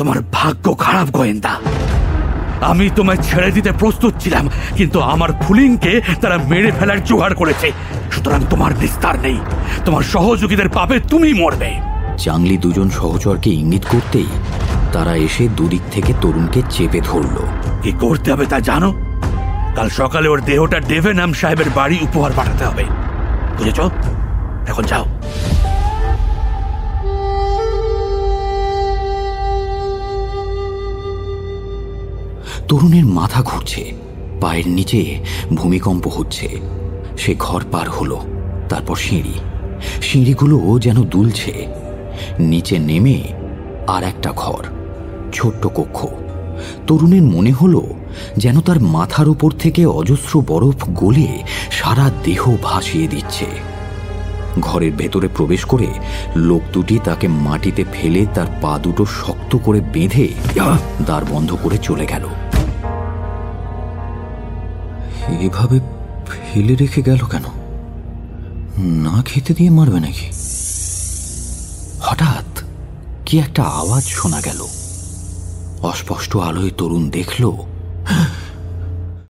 তোমার ভাগ্য খারাপ গোয়েন্দা। আমি তোমায় ছেড়ে দিতে প্রস্তুত ছিলাম, কিন্তু আমার ফুলিংকে তারা মেরে ফেলার জোগাড় করেছে। সুতরাং তোমার নিস্তার নেই, তোমার সহযোগীদের পাবে তুমি মরবে। চাংলি দুজন সহচরকে ইঙ্গিত করতেই তারা এসে দুদিক থেকে তরুণকে চেপে ধরল। কি করতে হবে তা জানো? কাল সকালে ওর দেহটা ডেভেনাম সাহেবের বাড়ি উপহার পাঠাতে হবে, বুঝেছ? এখন যাও। তরুণের মাথা ঘুরছে, পায়ের নিচে ভূমিকম্প হচ্ছে। সে ঘর পার হলো, তারপর সিঁড়িগুলো যেন দুলছে। নিচে নেমে আর একটা ঘর, ছোট্ট কক্ষ। তরুণের মনে হলো যেন তার মাথার উপর থেকে অজস্র বরফ গলে সারা দেহ ভাসিয়ে দিচ্ছে। ঘরের ভেতরে প্রবেশ করে লোক দুটি তাকে মাটিতে ফেলে তার পা দুটো শক্ত করে বেঁধে দ্বার বন্ধ করে চলে গেল। এভাবে ফেলে রেখে গেল কেন? না খেতে দিয়ে মারবে নাকি? হঠাৎ কি একটা আওয়াজ শোনা গেল। অস্পষ্ট আলোয় তরুণ দেখল